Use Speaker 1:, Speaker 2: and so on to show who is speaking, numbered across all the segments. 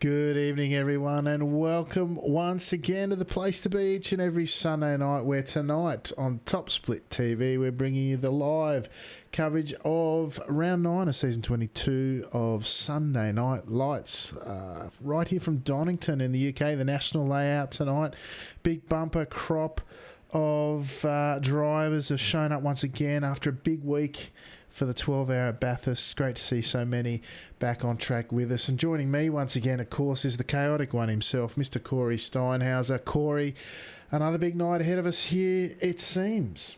Speaker 1: Good evening, everyone, and welcome once again to the place to be each and every Sunday night. Where tonight on Top Split TV, we're bringing you the live coverage of round 9 of season 22 of Sunday Night Lights, right here from Donington in the UK. The national layout tonight, big bumper crop of drivers have shown up once again after a big week for the 12-hour at Bathurst. Great to see so many back on track with us. And joining me once again, of course, is the chaotic one himself, Mr. Corey Steinhauser. Corey, another big night ahead of us here, it seems.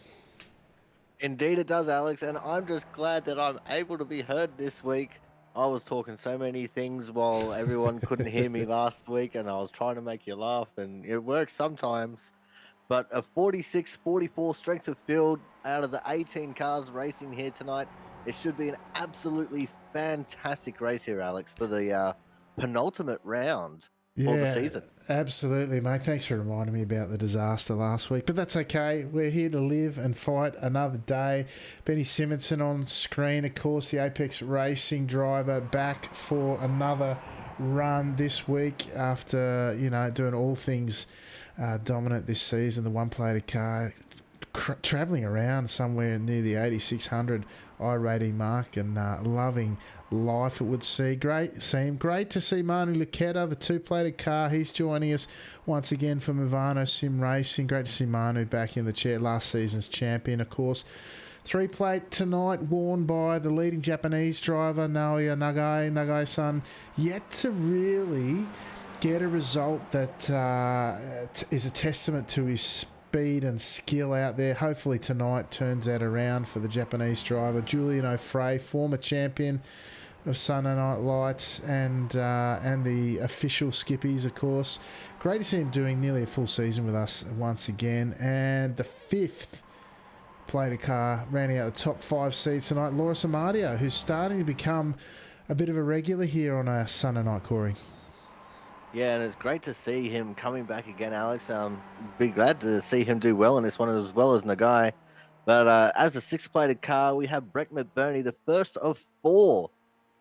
Speaker 2: Indeed it does, Alex, and I'm just glad that I'm able to be heard this week. I was talking so many things while everyone couldn't hear me last week, and I was trying to make you laugh, and it works sometimes. But a 46-44 strength of field out of the 18 cars racing here tonight. It should be an absolutely fantastic race here, Alex, for the penultimate round for the
Speaker 1: Yeah,
Speaker 2: season.
Speaker 1: absolutely, mate. Thanks for reminding me about the disaster last week. But that's okay. We're here to live and fight another day. Benny Simonson on screen, of course, the Apex Racing driver, back for another run this week after, doing all things dominant this season. The one-plated car travelling around somewhere near the 8600 I-rating mark and loving life, it would see. Great to see Manu Lucchetta, the two-plated car. He's joining us once again from Movano Sim Racing. Great to see Manu back in the chair, last season's champion, of course. Three-plate tonight, worn by the leading Japanese driver, Naoya Nagai-san, yet to really get a result that is a testament to his speed and skill out there. Hopefully tonight turns that around for the Japanese driver. Julian O'Fray, former champion of Sunday Night Lights, and the official skippies, of course. Great to see him doing nearly a full season with us once again. And the fifth plated car rounding out the top 5 seats tonight, Laura Samadio, who's starting to become a bit of a regular here on our Sunday night, Corey.
Speaker 2: Yeah, and it's great to see him coming back again, Alex. Be glad to see him do well in this one as well as Nagai. But as a six-plated car, we have Breck McBurney, the first of 4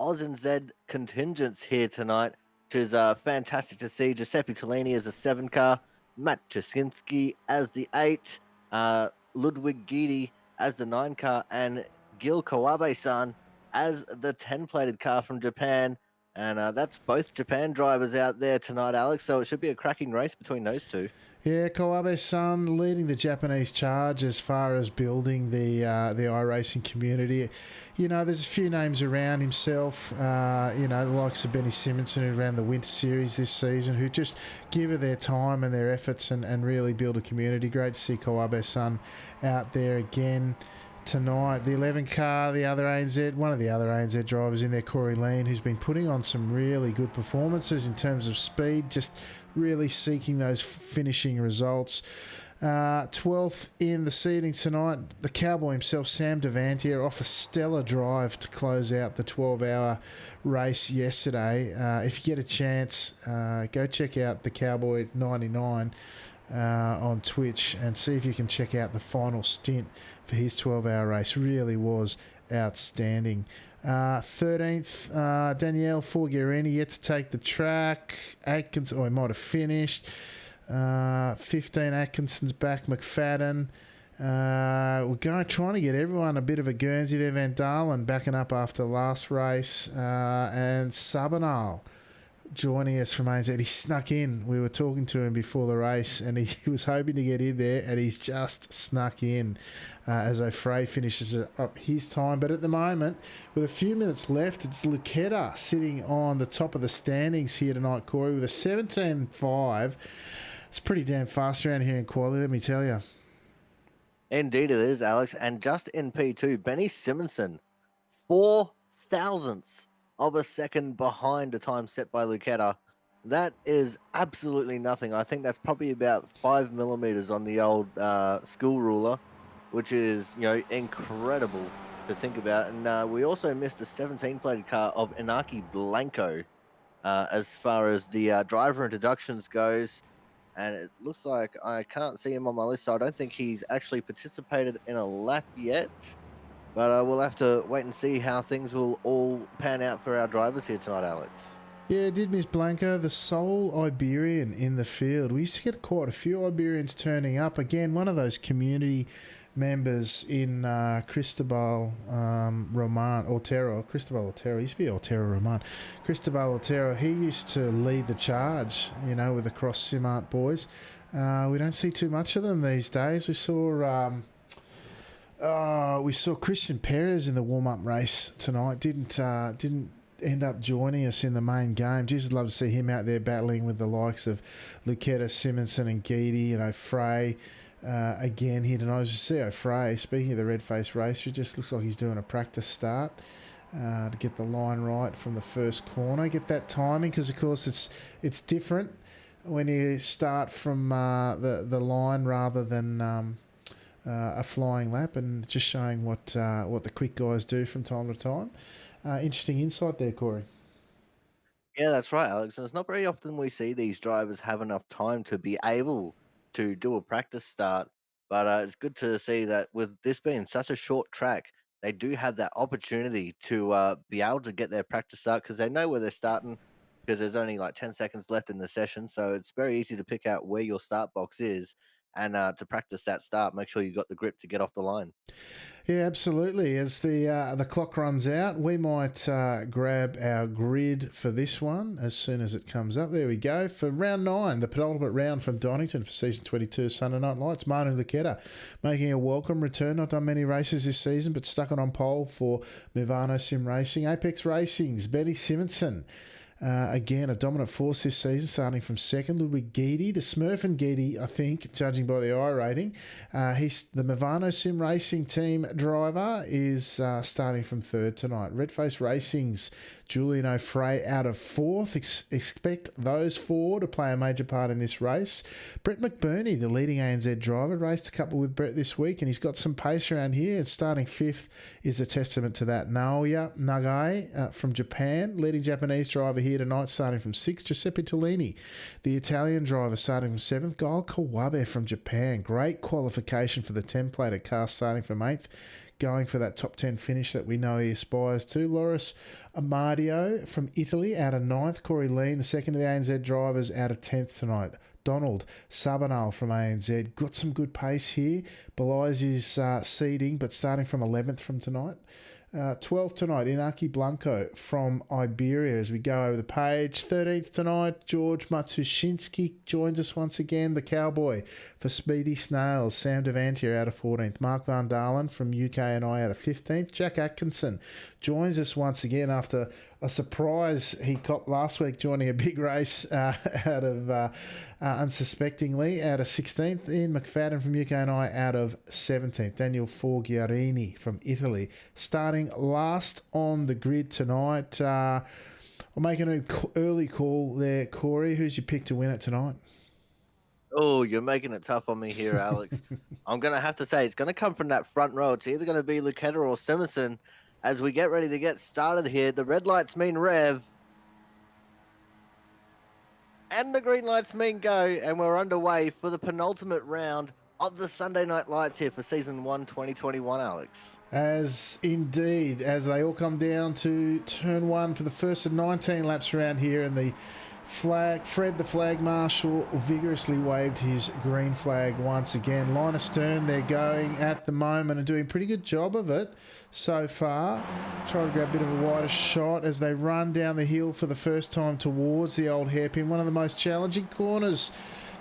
Speaker 2: Oz and Z contingents here tonight, which is fantastic to see. Giuseppe Tellini as a 7 car, Matt Jasinski as the 8, Ludwig Guidi as the 9 car, and Gil Kawabe-san as the 10-plated car from Japan. And that's both Japan drivers out there tonight, Alex. So it should be a cracking race between those two.
Speaker 1: Yeah, Kawabe-san leading the Japanese charge as far as building the iRacing community. There's a few names around himself, the likes of Benny Simonson who ran the Winter Series this season, who just give it their time and their efforts and really build a community. Great to see Kawabe-san out there again tonight. The 11 car, the other ANZ, one of the other ANZ drivers in there, Corey Lean, who's been putting on some really good performances in terms of speed, just really seeking those finishing results. 12th in the seating tonight, the cowboy himself, Sam Devantier, off a stellar drive to close out the 12-hour race yesterday. If you get a chance, go check out the Cowboy 99 on Twitch and see if you can check out the final stint for his 12-hour race. Really was outstanding. 13th, Danielle Forgherini yet to take the track. Atkins, he might have finished. 15, Atkinson's back. McFadden. We're trying to get everyone a bit of a Guernsey there. Van Dalen backing up after the last race. And Sabanal joining us from ANZ. He snuck in. We were talking to him before the race and he was hoping to get in there and he's just snuck in as O'Fray finishes up his time. But at the moment, with a few minutes left, it's Lucchetta sitting on the top of the standings here tonight, Corey, with a 17.5. It's pretty damn fast around here in quality, let me tell you.
Speaker 2: Indeed it is, Alex. And just in P2, Benny Simonson, 4 thousandths of a second behind the time set by Lucchetta. That is absolutely nothing. I think that's probably about 5 millimeters on the old school ruler, which is, incredible to think about. And we also missed a 17-plated car of Inaki Blanco as far as the driver introductions goes. And it looks like I can't see him on my list, so I don't think he's actually participated in a lap yet. But we'll have to wait and see how things will all pan out for our drivers here tonight, Alex.
Speaker 1: Yeah, did miss Blanco, the sole Iberian in the field. We used to get quite a few Iberians turning up. Again, one of those community members in Cristobal Roman, Otero. Cristobal Otero, used to be Otero Roman. Cristobal Otero, he used to lead the charge, with the Cross Simart boys. We don't see too much of them these days. We saw Christian Perez in the warm-up race tonight. Didn't end up joining us in the main game. Just love to see him out there battling with the likes of Lucetta, Simonson and Geedy, Frey. Again here tonight, as you see, Frey, speaking of the red-faced racer, it just looks like he's doing a practice start to get the line right from the first corner. Get that timing, because of course it's different when you start from the line rather than a flying lap, and just showing what the quick guys do from time to time. Interesting insight there, Corey.
Speaker 2: Yeah, that's right, Alex. And it's not very often we see these drivers have enough time to be able to do a practice start. But it's good to see that with this being such a short track, they do have that opportunity to be able to get their practice start because they know where they're starting because there's only like 10 seconds left in the session. So it's very easy to pick out where your start box is and to practice that start. Make sure you got the grip to get off the line.
Speaker 1: Yeah, absolutely. As the clock runs out, we might grab our grid for this one as soon as it comes up. There we go. For round 9, the penultimate round from Donington for season 22 Sunday Night Lights. Manu Lucetta making a welcome return. Not done many races this season, but stuck it on pole for Movano Sim Racing. Apex Racing's Benny Simonson. Again, a dominant force this season, starting from second. Ludwig Geedy, the Smurf and Geedy, I think, judging by the I rating. He's the Movano Sim Racing team driver, is starting from third tonight. Redface Racing's Julian O'Fray out of fourth. Expect those four to play a major part in this race. Brett McBurney, the leading ANZ driver, raced a couple with Brett this week, and he's got some pace around here. And starting fifth is a testament to that. Naoya Nagai from Japan, leading Japanese driver here tonight, starting from sixth. Giuseppe Tolini, the Italian driver, starting from seventh. Gail Kawabe from Japan, great qualification for the 10-plate at Cast, starting from eighth, going for that top 10 finish that we know he aspires to. Loris Amadio from Italy out of ninth. Corey Lean, the second of the ANZ drivers, out of 10th tonight. Donald Sabanal from ANZ, got some good pace here. Belies his seeding, but starting from 11th from tonight. 12th tonight, Inaki Blanco from Iberia as we go over the page. 13th tonight, George Matsushinsky joins us once again, the cowboy for Speedy Snails. Sam Devantier out of 14th. Mark Van Dalen from UK and I out of 15th. Jack Atkinson joins us once again after a surprise he copped last week, joining a big race out of unsuspectingly out of 16th. Ian McFadden from UK and I out of 17th. Daniel Forgiarini from Italy starting last on the grid tonight. I'll make an early call there, Corey. Who's your pick to win it tonight?
Speaker 2: Oh, you're making it tough on me here, Alex. I'm going to have to say it's going to come from that front row. It's either going to be Lucetta or Simonson as we get ready to get started here. The red lights mean rev. And the green lights mean go. And we're underway for the penultimate round of the Sunday Night Lights here for Season 1 2021, Alex.
Speaker 1: As indeed, as they all come down to turn one for the first of 19 laps around here, and the Fred the flag marshal vigorously waved his green flag once again. Line astern, they're going at the moment and doing a pretty good job of it so far. Try to grab a bit of a wider shot as they run down the hill for the first time towards the old hairpin. One of the most challenging corners,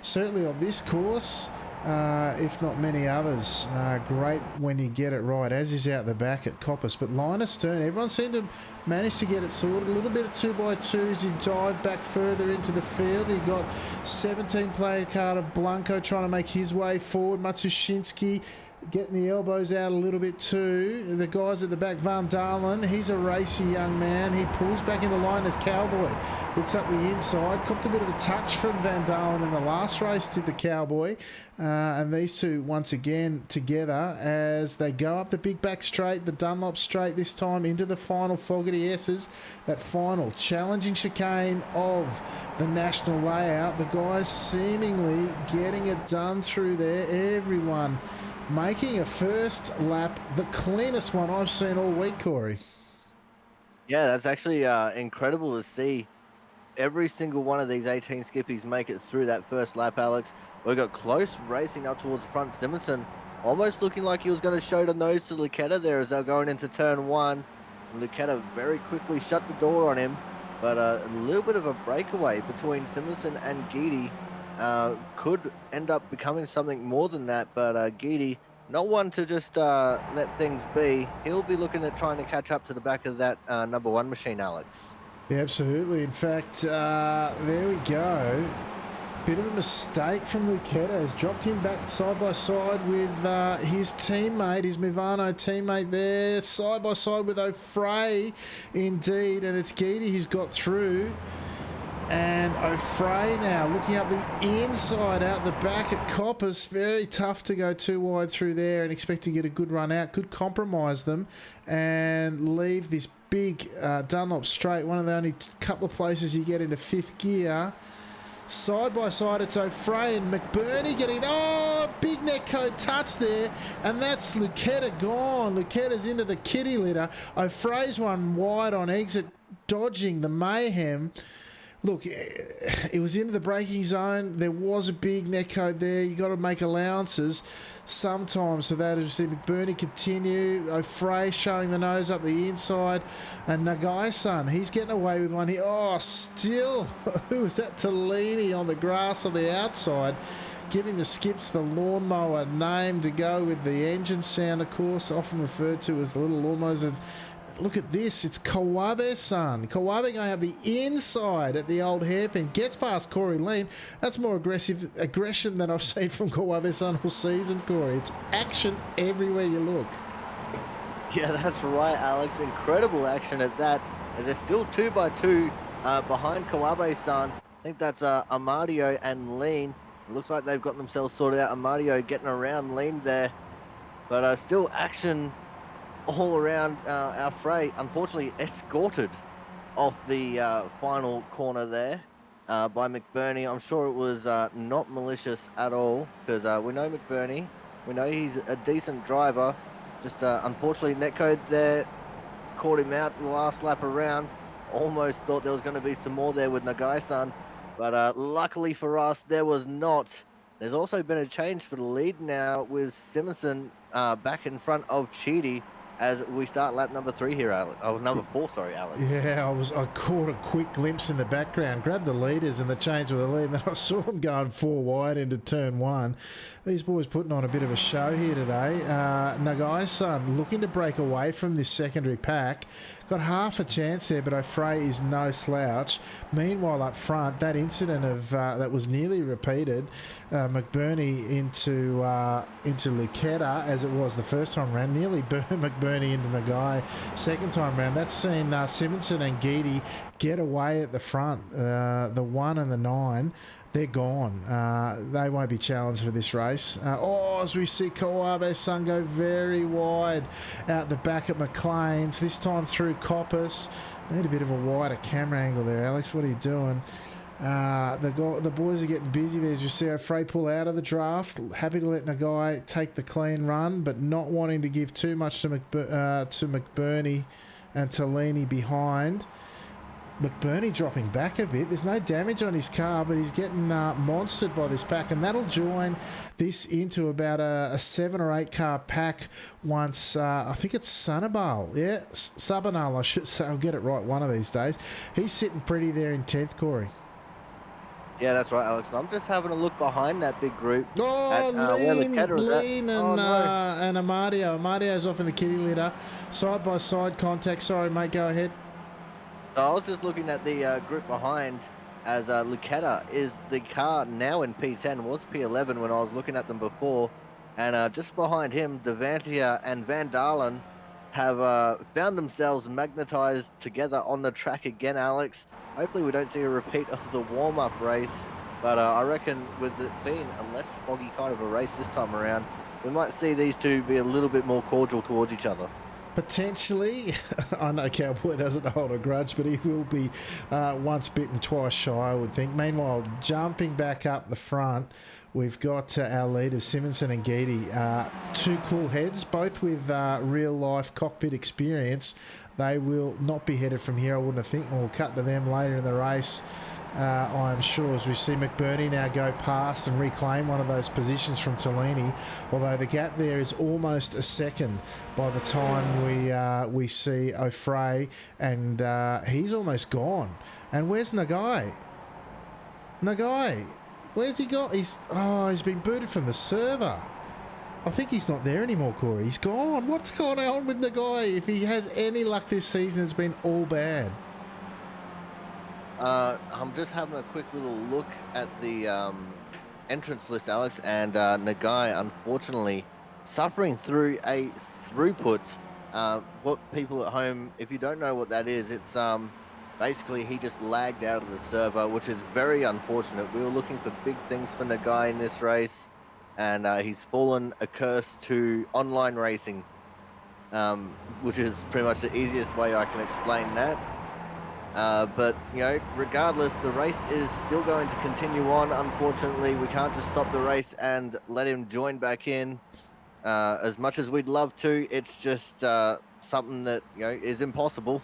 Speaker 1: certainly on this course, if not many others. Great when you get it right, as is out the back at Coppice. But line astern, everyone seemed to manage to get it sorted. A little bit of 2x2 as you dive back further into the field. You got 17-player card of Blanco trying to make his way forward. Matsushinsky getting the elbows out a little bit too. The guys at the back, Van Dalen, he's a racy young man. He pulls back into line as Cowboy looks up the inside. Copped a bit of a touch from Van Dalen in the last race, did the Cowboy. And these two once again together as they go up the big back straight, the Dunlop straight this time into the final Fogarty S's. That final challenging chicane of the national layout. The guys seemingly getting it done through there. Everyone making a first lap, the cleanest one I've seen all week, Corey.
Speaker 2: Yeah, that's actually incredible to see every single one of these 18 skippies make it through that first lap, Alex. We got close racing up towards the front. Simonson almost looking like he was going to show the nose to Lucetta there as they're going into turn one. Lucetta very quickly shut the door on him, but a little bit of a breakaway between Simonson and Geedy could end up becoming something more than that. But Geedy, not one to just let things be. He'll be looking at trying to catch up to the back of that number one machine, Alex.
Speaker 1: Yeah, absolutely. In fact, there we go. Bit of a mistake from Lucetta. Has dropped him back side by side with his teammate, his Movano teammate there, side by side with O'Fray, indeed. And it's Geedy who's got through. And O'Fray now looking up the inside out the back at Coppice. Very tough to go too wide through there and expect to get a good run out. Could compromise them and leave this big Dunlop straight, one of the only couple of places you get into fifth gear. Side by side, it's O'Fray and McBurney getting... Oh, big neck code touch there. And that's Lucetta gone. Lucetta's into the kitty litter. O'Fray's one wide on exit, dodging the mayhem. Look, it was into the braking zone. There was a big neck code there. You got to make allowances sometimes for that. As we see McBurney continue. O'Fray showing the nose up the inside. And Nagai-san, he's getting away with one here. Oh, still. Who was that? Tellini on the grass on the outside. Giving the skips the lawnmower name to go with the engine sound, of course, often referred to as the little lawnmowers. And look at this, it's Kawabe-san. Kawabe going up the inside at the old hairpin. Gets past Corey Lean. That's more aggression than I've seen from Kawabe-san all season, Corey. It's action everywhere you look.
Speaker 2: Yeah, that's right, Alex. Incredible action at that. As they're still 2 by 2 behind Kawabe-san. I think that's Amadio and Lean. It looks like they've got themselves sorted out. Amadio getting around Lean there. But still action all around our fray, unfortunately escorted off the final corner there by McBurney. I'm sure it was not malicious at all, because we know McBurney, we know he's a decent driver. Just unfortunately netcode there caught him out the last lap around. Almost thought there was going to be some more there with Nagai-san, but luckily for us there was not. There's also been a change for the lead now with Simonson back in front of Chidi as we start lap number 3 here, Alex. Oh, number 4, sorry, Alex.
Speaker 1: Yeah, I caught a quick glimpse in the background, grabbed the leaders and the change with the lead, and then I saw them going 4 wide into turn 1. These boys putting on a bit of a show here today. Nagai-san looking to break away from this secondary pack. Got half a chance there, but O'Fray is no slouch. Meanwhile, up front, that incident of that was nearly repeated. McBurney into Lucetta, as it was the first time round. Nearly McBurney into Nagai second time round. That's seen Simonson and Geedy get away at the front. The 1 and the 9. They're gone. They won't be challenged for this race. As we see Kawabe-san go very wide out the back at McLean's, this time through Coppice. Need a bit of a wider camera angle there, Alex. What are you doing? The boys are getting busy there as you see O'Fray pull out of the draft. Happy to let Nagai take the clean run, but not wanting to give too much to McBurney and Tellini behind. McBurney dropping back a bit. There's no damage on his car, but he's getting monstered by this pack, and that'll join this into about a 7 or 8 car pack once, I think it's Sanabal. Yeah, Sabanal, I should say. I'll get it right one of these days. He's sitting pretty there in 10th, Corey.
Speaker 2: Yeah, that's right, Alex. And I'm just having a look behind that big group.
Speaker 1: Lean and Amadio. Amadio's off in the kitty litter. Side by side contact. Sorry, mate, go ahead.
Speaker 2: I was just looking at the group behind as Lucetta is the car now in P10, was P11 when I was looking at them before. And just behind him, Devantia and Van Dalen have found themselves magnetized together on the track again, Alex. Hopefully we don't see a repeat of the warm-up race. But I reckon with it being a less foggy kind of a race this time around, we might see these two be a little bit more cordial towards each other.
Speaker 1: Potentially. I know Cowboy doesn't hold a grudge, but he will be once bitten, twice shy, I would think. Meanwhile, jumping back up the front, we've got our leaders, Simonson and Geedy. 2 cool heads, both with real-life cockpit experience. They will not be headed from here, I wouldn't think. We'll cut to them later in the race. I'm sure, as we see McBurney now go past and reclaim one of those positions from Tellini, although the gap there is almost a second by the time we see O'Fray, and he's almost gone. And where's Nagai? Nagai, where's he gone? He's been booted from the server. I think he's not there anymore, Corey. He's gone. What's going on with Nagai? If he has any luck this season, it's been all bad.
Speaker 2: I'm just having a quick little look at the entrance list, Alex, and Nagai, unfortunately, suffering through a throughput. What people at home, if you don't know what that is, it's basically he just lagged out of the server, which is very unfortunate. We were looking for big things for Nagai in this race, and he's fallen a curse to online racing, which is pretty much the easiest way I can explain that. But, you know, regardless, the race is still going to continue on. Unfortunately, we can't just stop the race and let him join back in. As much as we'd love to, it's just something that, you know, is impossible,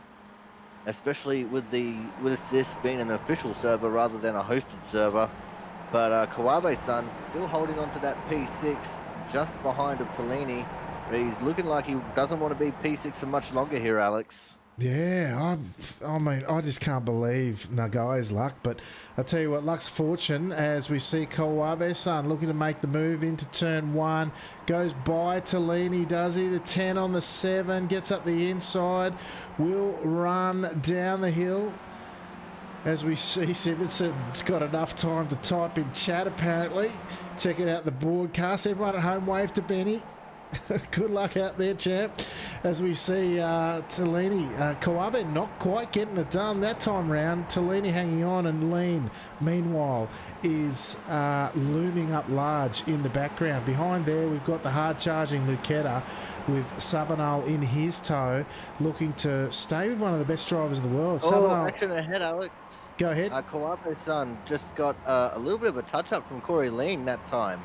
Speaker 2: especially with this being an official server rather than a hosted server. But Kawabe-san still holding on to that P6 just behind of Tellini. But he's looking like he doesn't want to be P6 for much longer here, Alex.
Speaker 1: Yeah, I mean, I just can't believe Nagai's luck. But I tell you what, luck's fortune as we see Kawabe-san looking to make the move into turn one. Goes by Tellini, does he? The 10 on the 7, gets up the inside, will run down the hill. As we see Simonson's got enough time to type in chat, apparently. Checking out the broadcast. Everyone at home, wave to Benny. Good luck out there, champ. As we see Tellini, Kawabe not quite getting it done that time round. Tellini hanging on, and Lean, meanwhile, is looming up large in the background. Behind there, we've got the hard-charging Lucetta with Sabanal in his tow, looking to stay with one of the best drivers in the world. Sabanal,
Speaker 2: action ahead, Alex.
Speaker 1: Go ahead.
Speaker 2: Kawabe-san just got a little bit of a touch-up from Corey Lean that time.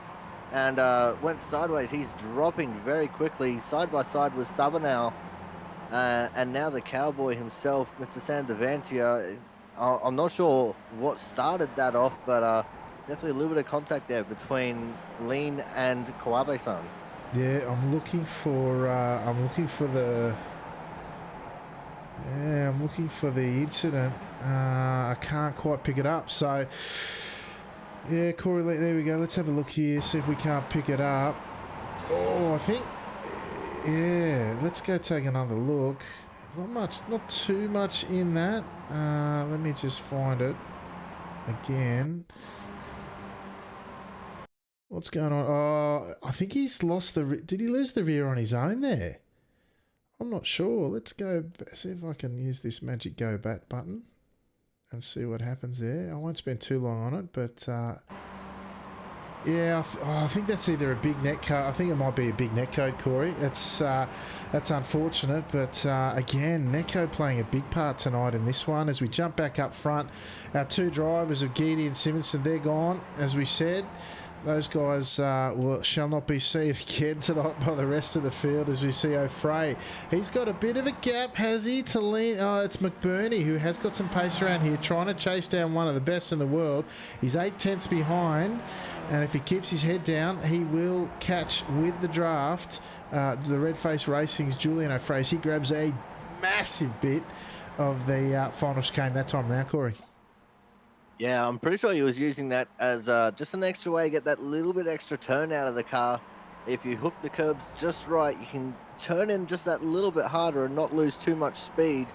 Speaker 2: And went sideways. He's dropping very quickly, side by side with Sabanal. And now the cowboy himself, Mr. Sandavantia. I'm not sure what started that off, but definitely a little bit of contact there between Lean and Kawabe-san.
Speaker 1: Yeah, I'm looking for the incident. I can't quite pick it up, so. Yeah, Corey, there we go. Let's have a look here, see if we can't pick it up. Oh, I think, yeah, let's go take another look. Not too much in that. Let me just find it again. What's going on? Oh, I think he's lost did he lose the rear on his own there? I'm not sure. Let's go, see if I can use this magic go back button and see what happens there. I won't spend too long on it, but yeah, I think that's either a big net code. I think it might be a big net code, Corey. That's unfortunate, but again, netcode playing a big part tonight in this one. As we jump back up front, our two drivers of Geedy and Simonson, they're gone, as we said. Those guys shall not be seen again tonight by the rest of the field, as we see O'Fray. He's got a bit of a gap, has he? To lean. Oh, it's McBurney, who has got some pace around here, trying to chase down one of the best in the world. He's 8 tenths behind, and if he keeps his head down, he will catch with the draft. The Red Face Racing's Julian O'Fray. He grabs a massive bit of the final chicane that time around, Corey.
Speaker 2: Yeah, I'm pretty sure he was using that as just an extra way to get that little bit extra turn out of the car. If you hook the curbs just right, you can turn in just that little bit harder and not lose too much speed.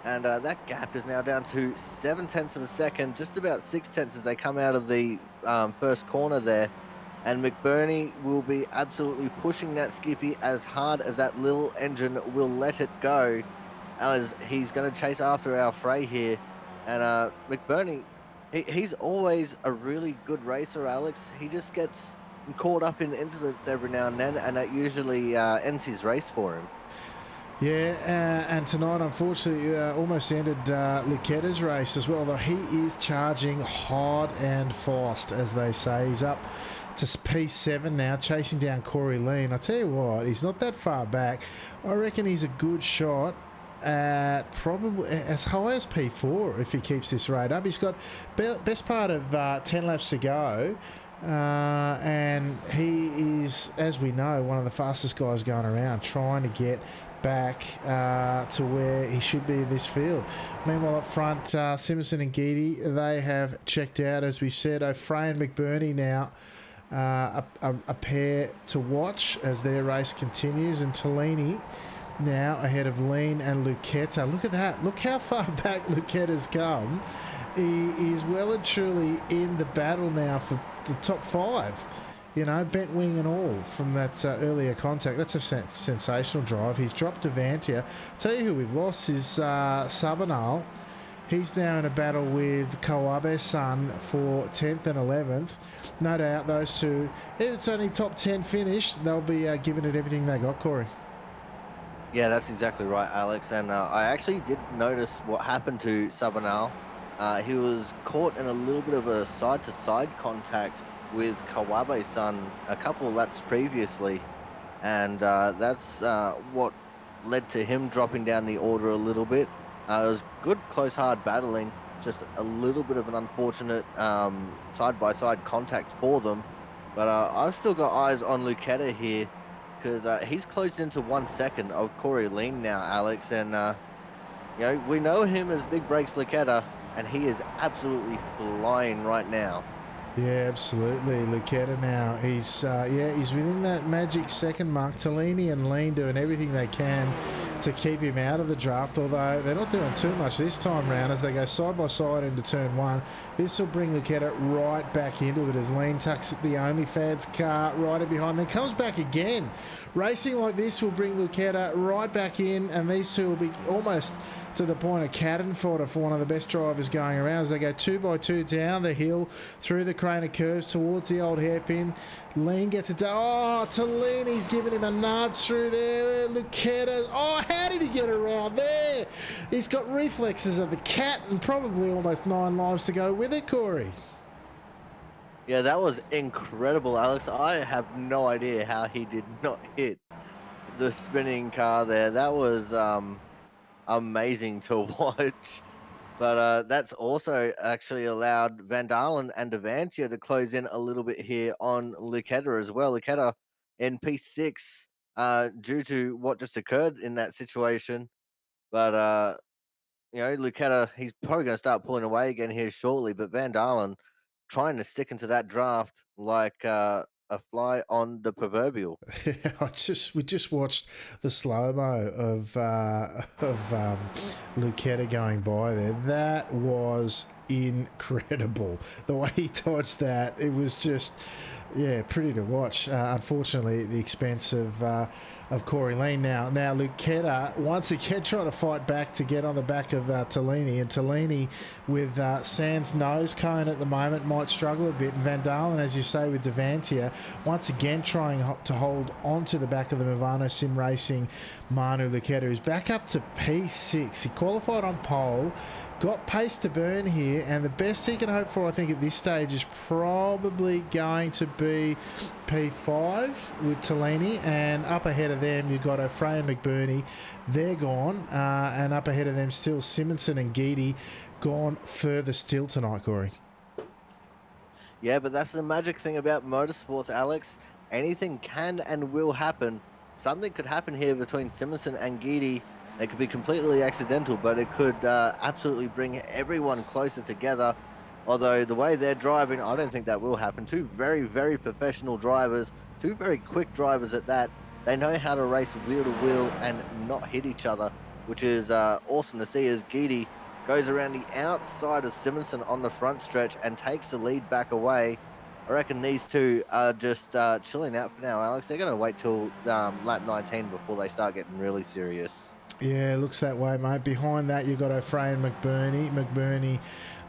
Speaker 2: And that gap is now down to 7 tenths of a second, just about 6 tenths as they come out of the first corner there. And McBurney will be absolutely pushing that Skippy as hard as that little engine will let it go, as he's going to chase after our Frey here. And McBurney, he's always a really good racer, Alex. He just gets caught up in incidents every now and then, and that usually ends his race for him.
Speaker 1: Yeah, and tonight, unfortunately, almost ended Lucetta's race as well, though he is charging hard and fast, as they say. He's up to P7 now, chasing down Corey Lean. I tell you what, he's not that far back. I reckon he's a good shot at probably as high as P4 if he keeps this rate up. He's got best part of 10 laps to go. And he is, as we know, one of the fastest guys going around, trying to get back to where he should be in this field. Meanwhile, up front, Simpson and Geedy, they have checked out, as we said. O'Fray and McBurney now a pair to watch as their race continues, and Tellini now ahead of Lean and Lucetta. Look at that. Look how far back Lucetta's come. He is well and truly in the battle now for the top 5. You know, bent wing and all from that earlier contact. That's a sensational drive. He's dropped Devantia. Tell you who we've lost is Sabanal. He's now in a battle with Kawabe-san for 10th and 11th. No doubt those two, if it's only top 10 finished, they'll be giving it everything they got, Corey.
Speaker 2: Yeah, that's exactly right, Alex. And I actually did notice what happened to Sabanal. He was caught in a little bit of a side-to-side contact with Kawabe-san a couple of laps previously, and that's what led to him dropping down the order a little bit. It was good, close, hard battling, just a little bit of an unfortunate side-by-side contact for them. But I've still got eyes on Lucetta here, because he's closed into 1 second of Corey Lean now, Alex, and you know, we know him as Big Breaks Lucetta, and he is absolutely flying right now.
Speaker 1: Yeah, absolutely. Lucetta now, he's within that magic second mark. Tellini and Lean doing everything they can to keep him out of the draft, although they're not doing too much this time round as they go side by side into turn 1. This will bring Lucetta right back into it as Lean tucks at the OnlyFans car right in behind, then comes back again. Racing like this will bring Lucetta right back in, and these two will be almost to the point of cannon fodder for one of the best drivers going around as they go 2 by 2 down the hill through the crane of curves towards the old hairpin. Lean gets it done. Oh, Tellini's giving him a nudge through there. Lucetta. Oh, how did he get around there? He's got reflexes of the cat and probably almost 9 lives to go with it, Corey.
Speaker 2: Yeah, that was incredible, Alex. I have no idea how he did not hit the spinning car there. That was amazing to watch. But that's also actually allowed Van Dalen and Devantia to close in a little bit here on Lucetta as well. Lucetta in P6 due to what just occurred in that situation. But you know, Lucetta, he's probably going to start pulling away again here shortly. But Van Dalen trying to stick into that draft like a fly on the proverbial.
Speaker 1: We just watched the slow-mo of Lucetta going by there. That was incredible. The way he dodged that, it was just, yeah, pretty to watch. Unfortunately, at the expense of Corey Lean. Now Lucetta once again trying to fight back to get on the back of Tellini, and Tellini with Sand's nose cone at the moment might struggle a bit, and Van Dalen, as you say, with Devantia once again trying to hold onto the back of the Movano Sim Racing Manu Lucetta, who's back up to P6. He qualified on pole, got pace to burn here, and the best he can hope for, I think, at this stage is probably going to be P5 with Tellini, and up ahead of them you've got O'Fray and McBurney. They're gone, and up ahead of them still Simonson and Geedy, gone further still tonight, Corey.
Speaker 2: Yeah, but that's the magic thing about motorsports, Alex. Anything can and will happen. Something could happen here between Simonson and Geedy. It could be completely accidental, but it could absolutely bring everyone closer together. Although the way they're driving, I don't think that will happen. Two very, very professional drivers, two very quick drivers at that. They know how to race wheel to wheel and not hit each other, which is awesome to see as Geedy goes around the outside of Simonson on the front stretch and takes the lead back away. I reckon these two are just chilling out for now, Alex. They're going to wait till lap 19 before they start getting really serious.
Speaker 1: Yeah, looks that way, mate. Behind that, you've got O'Fray and McBurney. McBurney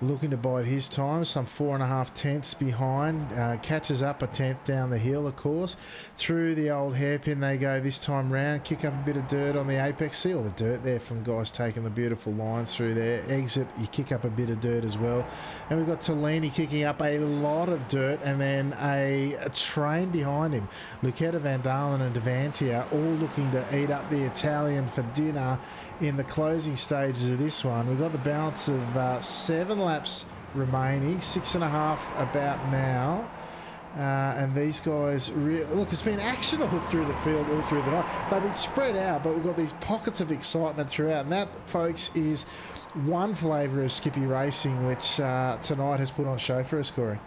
Speaker 1: looking to bide his time, some 4.5 tenths behind. Catches up a tenth down the hill, of course. Through the old hairpin they go this time round. Kick up a bit of dirt on the apex. See all the dirt there from guys taking the beautiful lines through there. Exit, you kick up a bit of dirt as well. And we've got Tellini kicking up a lot of dirt, and then a train behind him. Lucetta, Van Dalen and Devantia all looking to eat up the Italian for dinner. in the closing stages of this one. We've got the balance of 7 laps remaining, 6.5 about now. And these guys, look, it's been action all through the field, all through the night. They've been spread out, but we've got these pockets of excitement throughout. And that, folks, is one flavour of Skippy Racing, which tonight has put on show for us, Corey.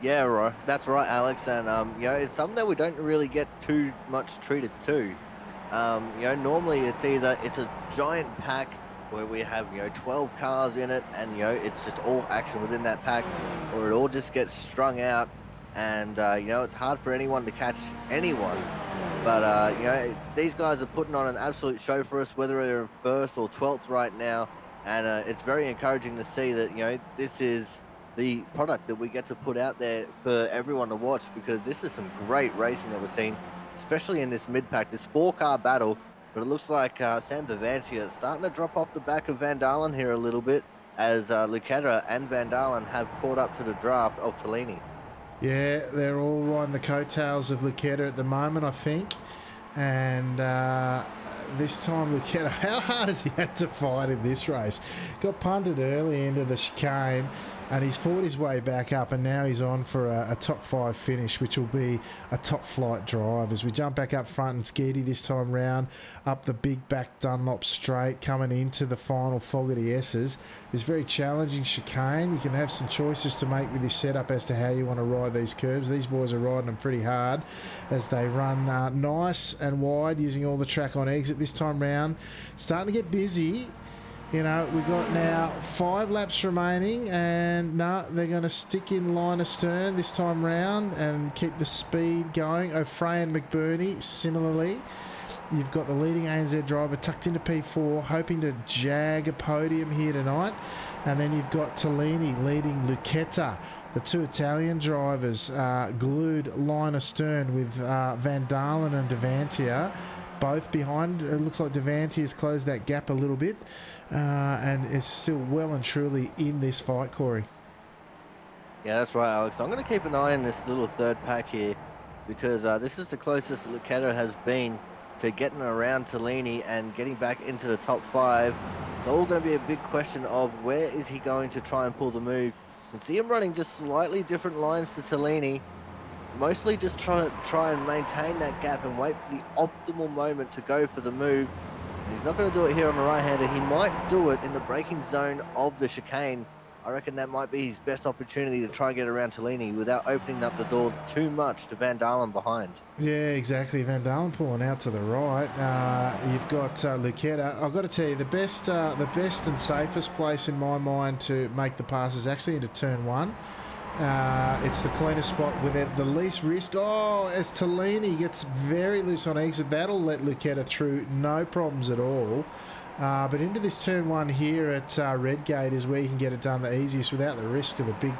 Speaker 2: Yeah, right. That's right, Alex. And, it's something that we don't really get too much treated to. Normally it's a giant pack where we have, 12 cars in it and, it's just all action within that pack, or it all just gets strung out and, it's hard for anyone to catch anyone. But, these guys are putting on an absolute show for us, whether they're in first or 12th right now. And it's very encouraging to see that, this is the product that we get to put out there for everyone to watch, because this is some great racing that we're seeing, especially in this mid-pack, this 4-car battle. But it looks like Sam Devantia is starting to drop off the back of Van Dalen here a little bit, as Lucetta and Van Dalen have caught up to the draft of Tellini.
Speaker 1: Yeah, they're all riding the coattails of Lucetta at the moment, I think. And this time, Lucetta, how hard has he had to fight in this race? Got punted early into the chicane, and he's fought his way back up, and now he's on for a top 5 finish, which will be a top flight drive. As we jump back up front, and Skeety this time round up the big back Dunlop straight, coming into the final Fogarty S's. This very challenging chicane. You can have some choices to make with your setup as to how you want to ride these curves. These boys are riding them pretty hard as they run nice and wide, using all the track on exit this time round. Starting to get busy. We've got now 5 laps remaining, and no, they're going to stick in line astern this time round and keep the speed going. O'Fray and McBurney, similarly. You've got the leading ANZ driver tucked into P4, hoping to jag a podium here tonight. And then you've got Tellini leading Lucetta. The 2 Italian drivers glued line astern with Van Dalen and Devantia, both behind. It looks like Devantia has closed that gap a little bit. And it's still well and truly in this fight, Corey.
Speaker 2: Yeah, that's right, Alex. I'm going to keep an eye on this little third pack here, because this is the closest Lucetta has been to getting around Tellini and getting back into the top 5. It's all going to be a big question of where is he going to try and pull the move. You can see him running just slightly different lines to Tellini, mostly just try and maintain that gap and wait for the optimal moment to go for the move. He's not going to do it here on the right-hander. He might do it in the braking zone of the chicane. I reckon that might be his best opportunity to try and get around Tellini without opening up the door too much to Van Dalen behind.
Speaker 1: Yeah, exactly. Van Dalen pulling out to the right. You've got Lucetta. I've got to tell you, the best and safest place in my mind to make the pass is actually into turn 1. It's the cleanest spot with the least risk. Oh, as Tellini gets very loose on exit, that'll let Lucetta through, no problems at all. But into this turn 1 here at Redgate is where you can get it done the easiest without the risk of the big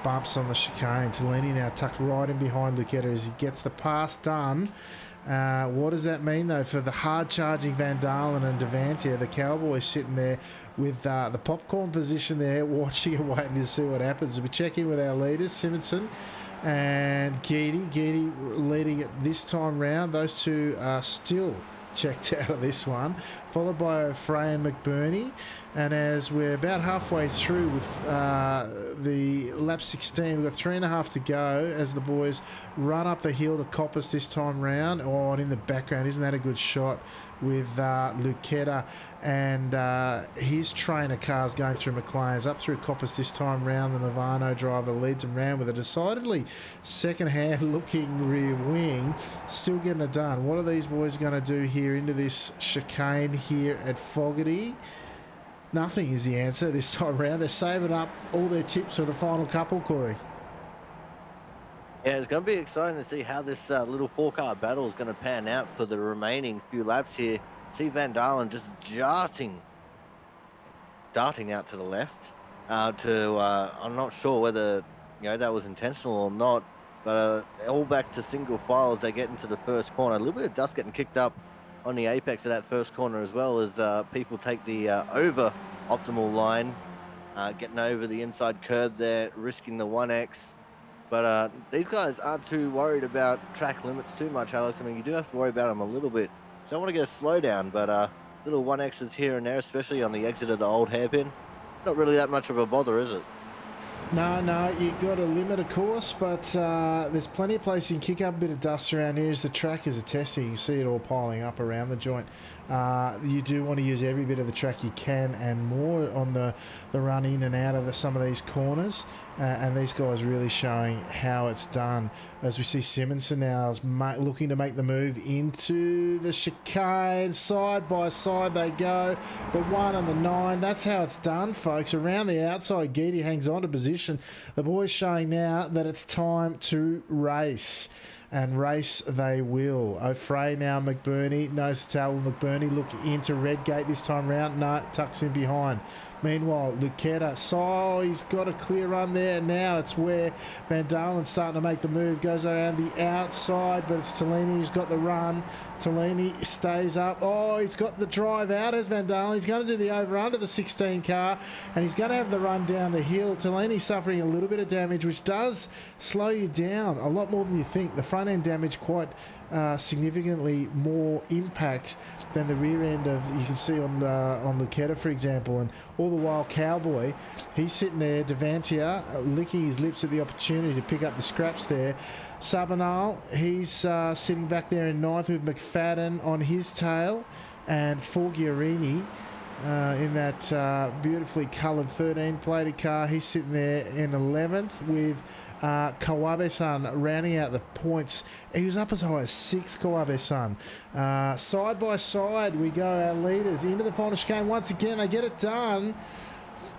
Speaker 1: bumps on the chicane. Tellini now tucked right in behind Lucetta as he gets the pass done. What does that mean, though, for the hard-charging Van Dalen and Devantia? The Cowboys sitting there with the popcorn position there, watching and waiting to see what happens. We check in with our leaders, Simonson and Geedy. Geedy leading it this time round. Those two are still checked out of this one, followed by O'Fray and McBurney. And as we're about halfway through with the lap 16, we've got 3.5 to go as the boys run up the hill to Coppice this time round. Oh, and in the background, isn't that a good shot with Lucetta and his trainer cars going through McLean's up through Coppice this time round. The Movano driver leads them round with a decidedly second-hand looking rear wing, still getting it done. What are these boys going to do here into this chicane here at Fogarty? Nothing is the answer this time round. They're saving up all their chips for the final couple, Corey.
Speaker 2: Yeah, it's going to be exciting to see how this little 4-car battle is going to pan out for the remaining few laps here. See Van Dalen just darting out to the left. I'm not sure whether that was intentional or not, but all back to single file as they get into the first corner. A little bit of dust getting kicked up on the apex of that first corner, as well as people take the over optimal line, getting over the inside curb there, risking the 1X. But these guys aren't too worried about track limits too much, Alex. I mean, you do have to worry about them a little bit Don't want to get a slowdown, but little 1Xs here and there, especially on the exit of the old hairpin. Not really that much of a bother, is it?
Speaker 1: No, you've got to limit, of course, but there's plenty of places you can kick up a bit of dust around here as the track is a testing. You can see it all piling up around the joint. You do want to use every bit of the track you can and more on the run in and out of some of these corners. And these guys really showing how it's done. As we see Simonson now is looking to make the move into the chicane. Side by side they go. The 1 and the 9. That's how it's done, folks. Around the outside, Geedy hangs on to position. The boys showing now that it's time to race. And race they will. O'Fray now, McBurney. Nose to tail. McBurney look into Redgate this time round. No, tucks in behind. Meanwhile, Lucetta, he's got a clear run there. Now it's where Van Dalen's starting to make the move. Goes around the outside, but it's Tellini who's got the run. Tellini stays up. Oh, he's got the drive out as Van Dalen. He's going to do the over-under the 16 car, and he's going to have the run down the hill. Tellini suffering a little bit of damage, which does slow you down a lot more than you think. The front end damage quite significantly more impact than the rear end of, you can see on Lucetta, for example. And all the while, Cowboy, he's sitting there, Devantia, licking his lips at the opportunity to pick up the scraps there. Sabanal, he's sitting back there in ninth with McFadden on his tail, and Forgiorini in that beautifully coloured 13-plated car. He's sitting there in 11th with Kawabe-san rounding out the points. He was up as high as 6, Kawabe-san. Side by side we go, our leaders into the final chicane. Once again, they get it done.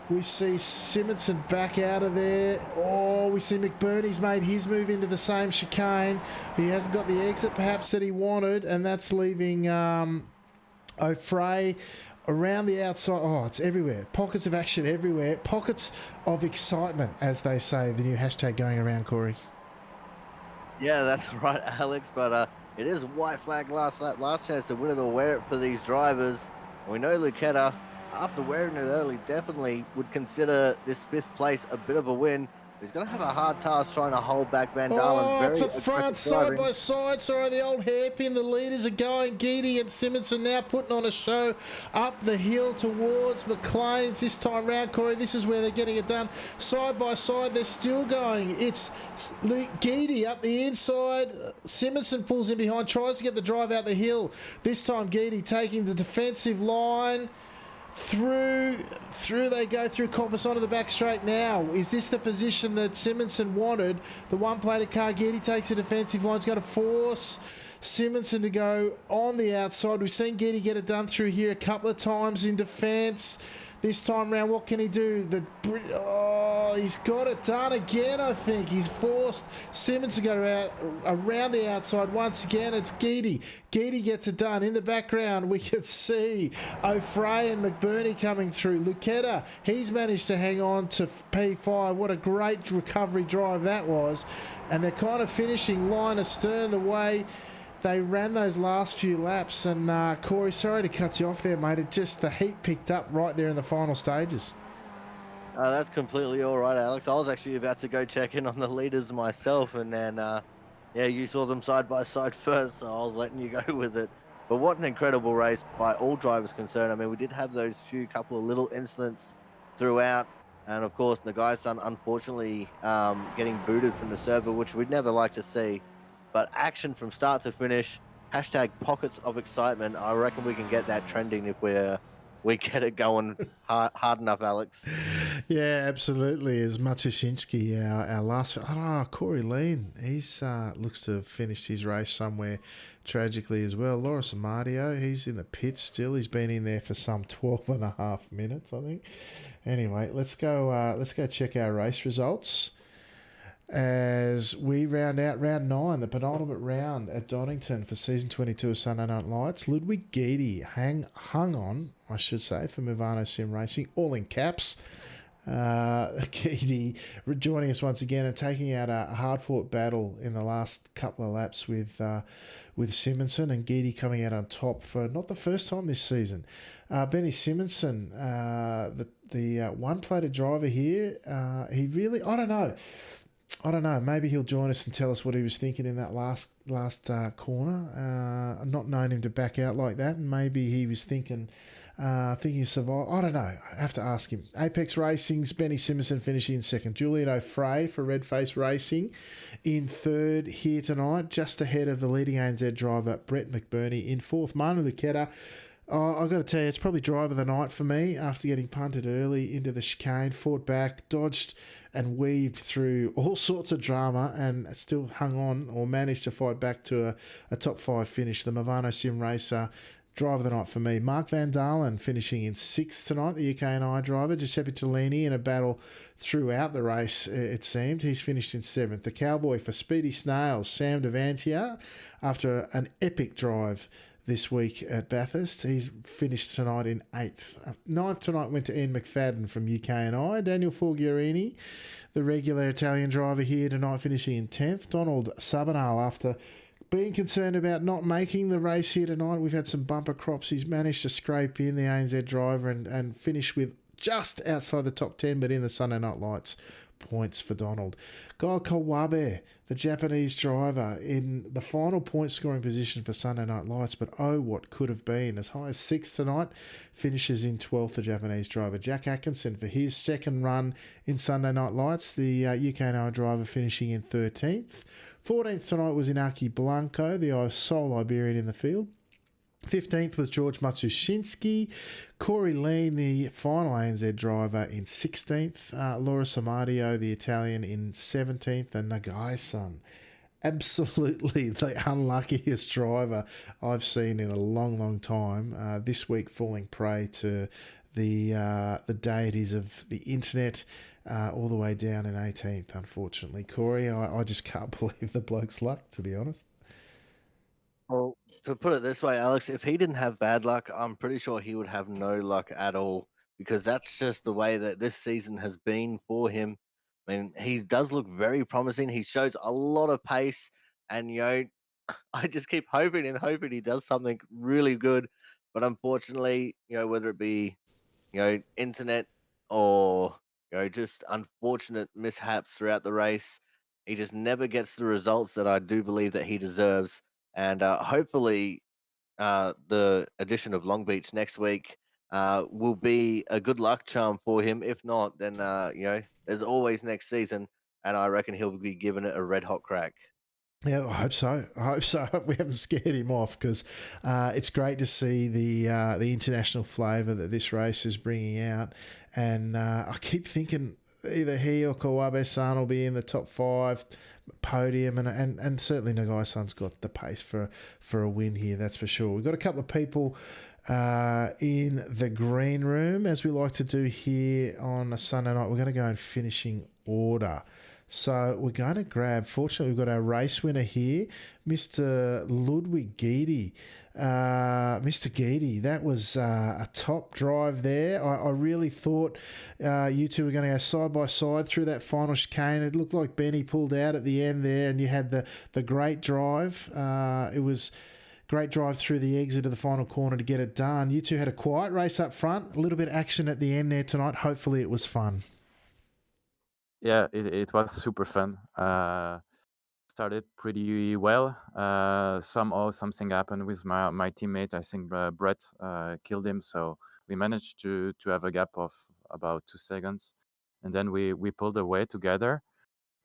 Speaker 1: We see Simonson back out of there. Oh, we see McBurney's made his move into the same chicane. He hasn't got the exit perhaps that he wanted, and that's leaving O'Fray around the outside. Oh, it's everywhere. Pockets of action everywhere. Pockets of excitement, as they say, the new hashtag going around, Corey.
Speaker 2: Yeah, that's right, Alex. But it is white flag last lap, last chance to win it or wear it for these drivers. And we know Lucetta, after wearing it early, definitely would consider this 5th place a bit of a win. He's going to have a hard task trying to hold back Van Dalen.
Speaker 1: Very to the front, side by side. Sorry, the old hairpin. The leaders are going. Geedy and Simonson now putting on a show up the hill towards McLean's this time round, Corey. This is where they're getting it done. Side by side, they're still going. It's Geedy up the inside. Simonson pulls in behind, tries to get the drive out the hill. This time, Geedy taking the defensive line. Through they go through Coppice onto the back straight now. Is this the position that Simonson wanted? The one-plated car, Geedy takes the defensive line. He's going to force Simonson to go on the outside. We've seen Geedy get it done through here a couple of times in defence. This time round, what can he do? He's got it done again, I think. He's forced Simmons to go around the outside. Once again, it's Geedy. Geedy gets it done. In the background, we can see O'Fray and McBurney coming through. Lucetta, he's managed to hang on to P5. What a great recovery drive that was. And they're kind of finishing line astern the way they ran those last few laps. And Corey, sorry to cut you off there, mate. It just, the heat picked up right there in the final stages.
Speaker 2: That's completely all right, Alex. I was actually about to go check in on the leaders myself, and then, yeah, you saw them side by side first, so I was letting you go with it. But what an incredible race by all drivers concerned. I mean, we did have those couple of little incidents throughout, and of course, Nagai-san unfortunately getting booted from the server, which we'd never like to see. But action from start to finish, hashtag pockets of excitement. I reckon we can get that trending if we get it going hard enough, Alex.
Speaker 1: Yeah, absolutely. As Matushinsky, our last, I don't know, Corey Lean, he's looks to have finished his race somewhere tragically as well. Loris Amadio, he's in the pits still. He's been in there for some 12 and a half minutes, I think. Anyway, let's go check our race results as we round out round 9, the penultimate round at Donington for season 22 of Sunday Night Lights. Ludwig Geedy hung on, I should say, for Movano Sim Racing, all in caps. Geedy joining us once again and taking out a hard-fought battle in the last couple of laps with Simonson, and Geedy coming out on top for not the first time this season. Benny Simonson, the one-plated driver here, he really, I don't know. I don't know. Maybe he'll join us and tell us what he was thinking in that last corner. I've not known him to back out like that, and maybe he was thinking of survival. I don't know. I have to ask him. Apex Racing's Benny Simonson finishing in second. Julian O'Fray for Redface Racing in third here tonight, just ahead of the leading ANZ driver Brett McBurney in fourth. Manu Luketa. Oh, I've got to tell you, it's probably driver of the night for me after getting punted early into the chicane, fought back, dodged and weaved through all sorts of drama and still hung on or managed to fight back to a top five finish. The Movano Sim Racer, driver of the night for me. Mark Van Dalen finishing in sixth tonight, the UKI driver. Giuseppe Tellini in a battle throughout the race, it seemed. He's finished in seventh. The cowboy for Speedy Snails, Sam Devantia, after an epic drive this week at Bathurst. He's finished tonight in eighth. Ninth tonight went to Ian McFadden from UKI. Daniel Forgiorini, the regular Italian driver here tonight, finishing in 10th. Donald Sabanal, after being concerned about not making the race here tonight, we've had some bumper crops. He's managed to scrape in, the ANZ driver, and finish with just outside the top 10, but in the Sunday Night Lights points for Donald. Guy Kawabe, the Japanese driver, in the final point scoring position for Sunday Night Lights, but oh, what could have been. As high as sixth tonight, finishes in 12th, the Japanese driver. Jack Atkinson for his second run in Sunday Night Lights, the UKNO driver, finishing in 13th. 14th tonight was Inaki Blanco, the sole Iberian in the field. 15th was George Matsushinsky. Corey Lean, the final ANZ driver, in 16th. Laura Samadio, the Italian, in 17th. And Nagai-san, absolutely the unluckiest driver I've seen in a long, long time. This week falling prey to the deities of the internet. All the way down in 18th, unfortunately. Corey, I just can't believe the bloke's luck, to be honest.
Speaker 2: Well, to put it this way, Alex, if he didn't have bad luck, I'm pretty sure he would have no luck at all because that's just the way that this season has been for him. I mean, he does look very promising. He shows a lot of pace, and I just keep hoping and hoping he does something really good. But unfortunately, whether it be internet or just unfortunate mishaps throughout the race, he just never gets the results that I do believe that he deserves. And hopefully, the addition of Long Beach next week will be a good luck charm for him. If not, then there's always next season, and I reckon he'll be giving it a red hot crack.
Speaker 1: Yeah, I hope so. I hope so. I hope we haven't scared him off because it's great to see the international flavour that this race is bringing out. And I keep thinking either he or Kawabe-san will be in the top five podium, and certainly Nagai-san's got the pace for a win here, that's for sure. We've got a couple of people in the green room, as we like to do here on a Sunday night. We're going to go in finishing order. So we're going to grab, fortunately, we've got our race winner here, Mr. Ludwig Geedy. Mr. Geedy, that was a top drive there. I really thought you two were going to go side by side through that final chicane. It looked like Benny pulled out at the end there, and you had the great drive. It was great drive through the exit of the final corner to get it done. You two had a quiet race up front, a little bit of action at the end there tonight. Hopefully it was fun.
Speaker 3: Yeah, it was super fun. Started pretty well. Somehow something happened with my teammate. I think Brett killed him, so we managed to have a gap of about 2 seconds, and then we pulled away together.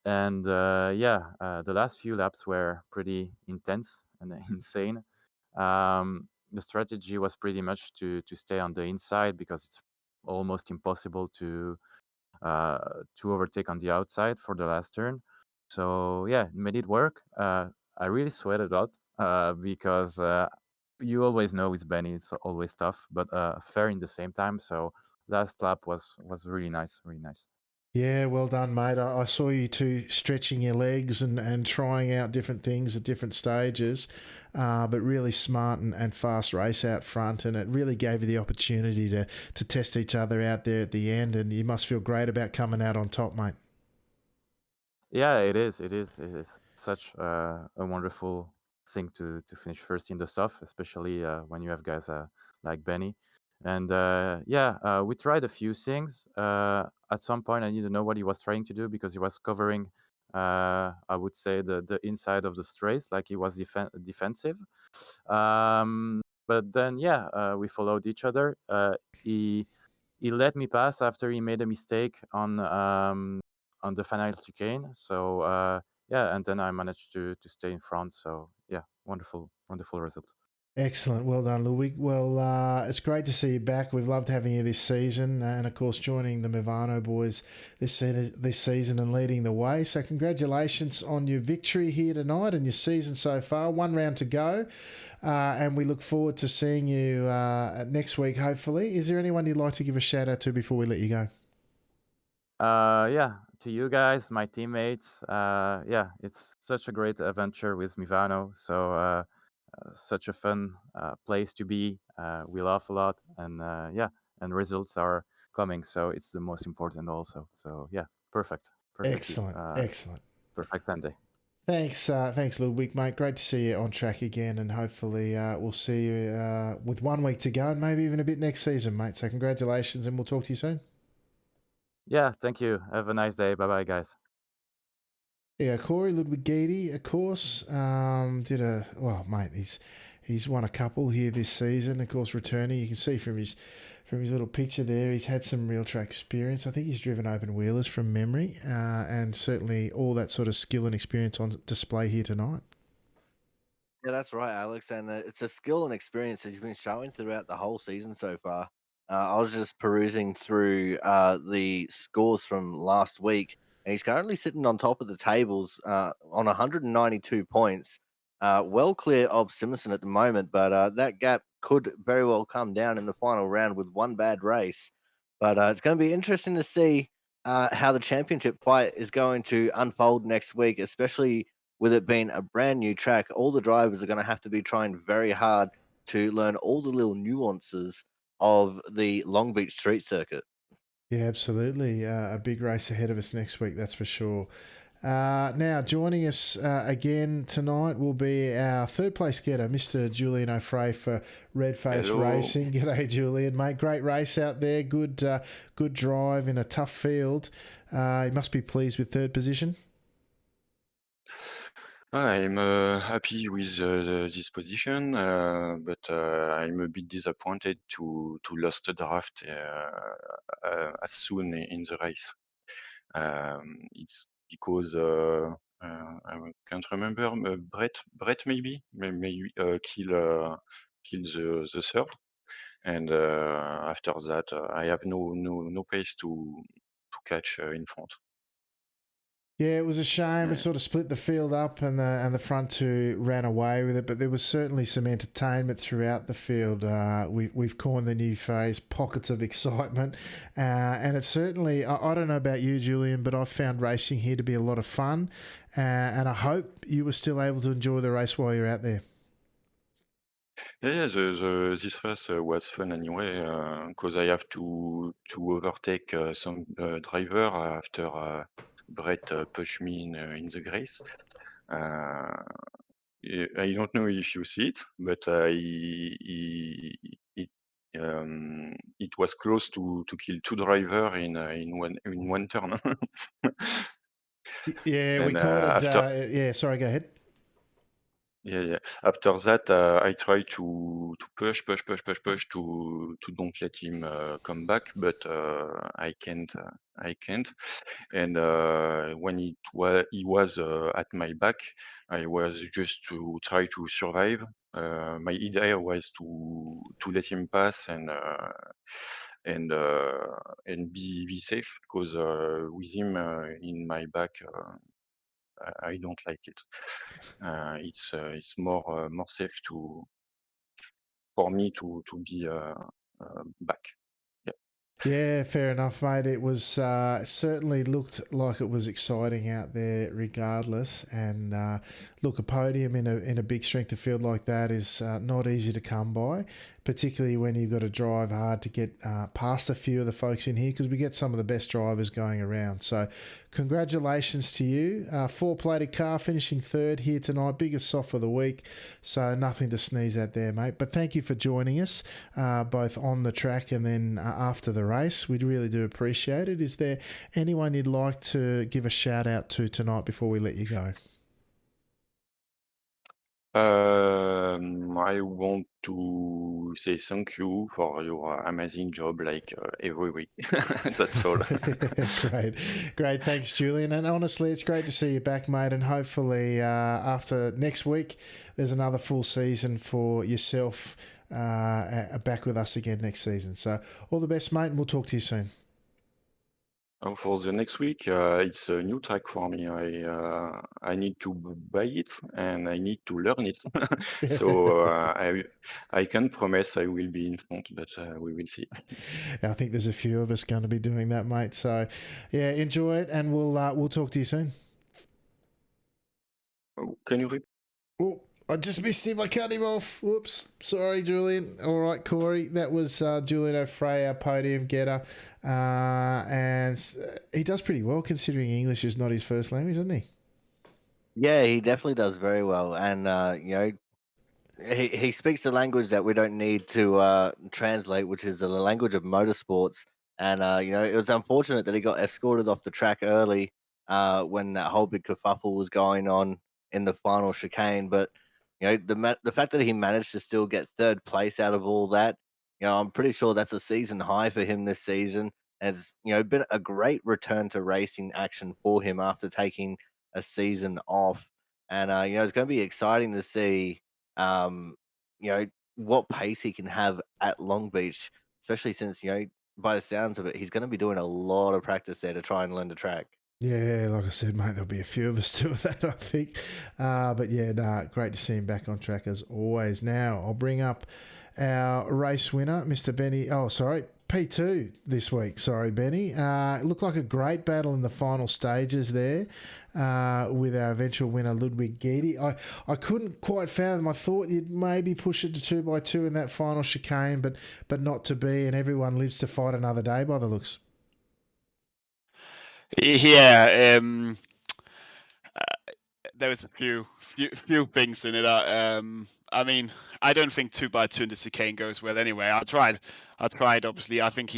Speaker 3: And the last few laps were pretty intense and insane. The strategy was pretty much to stay on the inside because it's almost impossible to overtake on the outside for the last turn. So yeah, made it work. I really sweated a lot because you always know with Benny it's always tough, but fair in the same time. So last lap was really nice, really nice.
Speaker 1: Yeah, well done, mate. I saw you two stretching your legs and trying out different things at different stages, but really smart and fast race out front, and it really gave you the opportunity to test each other out there at the end, and you must feel great about coming out on top, mate.
Speaker 3: Yeah, it is. It is. It is such a wonderful thing to finish first in the stuff, especially when you have guys like Benny. And we tried a few things. At some point, I didn't know what he was trying to do because he was covering I would say the inside of the straight, like he was defensive. But then we followed each other. He let me pass after he made a mistake on the final chicane. So and then I managed to stay in front. So yeah, wonderful result.
Speaker 1: Excellent. Well done, Ludwig. Well, it's great to see you back. We've loved having you this season, and of course, joining the Movano boys this season and leading the way. So, congratulations on your victory here tonight and your season so far. One round to go, and we look forward to seeing you next week, hopefully. Is there anyone you'd like to give a shout out to before we let you go?
Speaker 3: To you guys, my teammates. It's such a great adventure with Mivano. So such a fun place to be. We laugh a lot, and and results are coming. So it's the most important also. So yeah, perfect.
Speaker 1: Excellent. Excellent.
Speaker 3: Perfect Sunday.
Speaker 1: Thanks, Ludwig, mate. Great to see you on track again, and hopefully we'll see you with 1 week to go, and maybe even a bit next season, mate. So congratulations, and we'll talk to you soon.
Speaker 3: Yeah, thank you. Have a nice day. Bye bye, guys.
Speaker 1: Yeah, Corey Ludwig Geedy, of course, he's won a couple here this season. Of course, returning, you can see from his little picture there, he's had some real track experience. I think he's driven open wheelers from memory, and certainly all that sort of skill and experience on display here tonight.
Speaker 2: Yeah, that's right, Alex. And it's a skill and experience that he's been showing throughout the whole season so far. I was just perusing through the scores from last week, and he's currently sitting on top of the tables on 192 points, well clear of Simpson at the moment. But that gap could very well come down in the final round with one bad race. But it's going to be interesting to see how the championship fight is going to unfold next week, especially with it being a brand new track. All the drivers are going to have to be trying very hard to learn all the little nuances of the Long Beach street circuit.
Speaker 1: Yeah, absolutely. A big race ahead of us next week, that's for sure. Now, joining us again tonight will be our third place getter, Mr. Julian O'Fray for Redface
Speaker 4: Hello.
Speaker 1: Racing. G'day, Julian, mate. Great race out there. Good drive in a tough field. You must be pleased with third position.
Speaker 4: I'm happy with this position, but I'm a bit disappointed to lost the draft as soon in the race. It's because I can't remember. Brett maybe kill the third, and after that I have no pace to catch in front.
Speaker 1: Yeah, it was a shame. It sort of split the field up, and the front two ran away with it. But there was certainly some entertainment throughout the field. We've coined the new phrase "pockets of excitement," and it's certainly. I don't know about you, Julian, but I've found racing here to be a lot of fun, and I hope you were still able to enjoy the race while you're out there.
Speaker 4: Yeah, this race was fun anyway, because I have to overtake some driver after Brett pushed me in the race. I don't know if you see it, but it was close to kill two driver in one turn.
Speaker 1: Yeah, we
Speaker 4: And
Speaker 1: called it.
Speaker 4: after
Speaker 1: Sorry, go ahead.
Speaker 4: Yeah. After that, I try to push to don't let him come back, but I can't. I can't. And when he was at my back, I was just to try to survive. My idea was to let him pass and and be safe because with him in my back. I don't like it. It's more safe for me to be back. Yeah.
Speaker 1: Yeah, fair enough, mate. It was it certainly looked like it was exciting out there, regardless. And look, a podium in a big strength of field like that is not easy to come by, particularly when you've got to drive hard to get past a few of the folks in here because we get some of the best drivers going around. So, congratulations to you. Four-plated car finishing third here tonight, biggest off of the week. So nothing to sneeze at there, mate. But thank you for joining us, both on the track and then after the race. We really do appreciate it. Is there anyone you'd like to give a shout out to tonight before we let you go?
Speaker 4: I want to say thank you for your amazing job, like every week. That's all.
Speaker 1: Great. Thanks, Julian. And honestly, it's great to see you back, mate. And hopefully, after next week, there's another full season for yourself back with us again next season. So, all the best, mate, and we'll talk to you soon.
Speaker 4: For the next week, it's a new track for me. I need to buy it and I need to learn it. So I can't promise I will be in front, but we will see.
Speaker 1: I think there's a few of us going to be doing that, mate. So, yeah, enjoy it, and we'll talk to you soon.
Speaker 4: Oh, can you repeat?
Speaker 1: Oh, I just missed him. I cut him off. Whoops. Sorry, Julian. All right, Corey. That was Julian O'Fray, our podium getter. And he does pretty well considering English is not his first language, isn't he?
Speaker 2: Yeah, he definitely does very well, and he speaks the language that we don't need to translate, which is the language of motorsports. And it was unfortunate that he got escorted off the track early when that whole big kerfuffle was going on in the final chicane. But the fact that he managed to still get third place out of all that, I'm pretty sure that's a season high for him this season. Has been a great return to racing action for him after taking a season off. And it's going to be exciting to see um, what pace he can have at Long Beach, especially since, by the sounds of it, he's going to be doing a lot of practice there to try and learn the track.
Speaker 1: Yeah, like I said, mate, there'll be a few of us do that, I think. But yeah, great to see him back on track as always. Now, I'll bring up our race winner, Mr. Benny. Oh, sorry, P2 this week. Sorry, Benny. It looked like a great battle in the final stages there with our eventual winner, Ludwig Guidi. I couldn't quite fathom. I thought you'd maybe push it to 2x2 in that final chicane, but not to be, and everyone lives to fight another day by the looks.
Speaker 5: Yeah, there was a few things in it. I mean, I don't think 2x2 in the chicane goes well anyway. I tried. Obviously, I think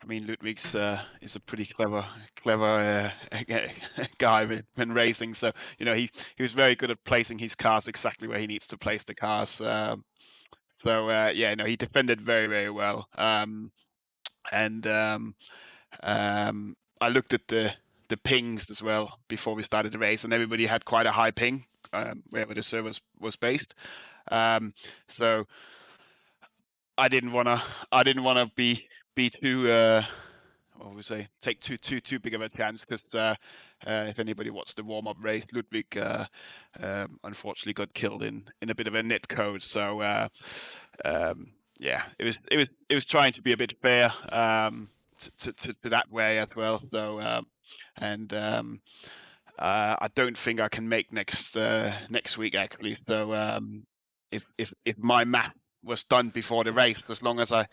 Speaker 5: Ludwig's is a pretty clever guy when racing. So he was very good at placing his cars exactly where he needs to place the cars. He defended very, very well. I looked at the pings as well before we started the race, and everybody had quite a high ping wherever the server was based. So I didn't wanna be too what would we say, take too big of a chance, because if anybody watched the warm up race, Ludwig unfortunately got killed in a bit of a net code. So it was trying to be a bit fair to that way as well. So I don't think I can make next week actually. So if my math was done before the race, as long as I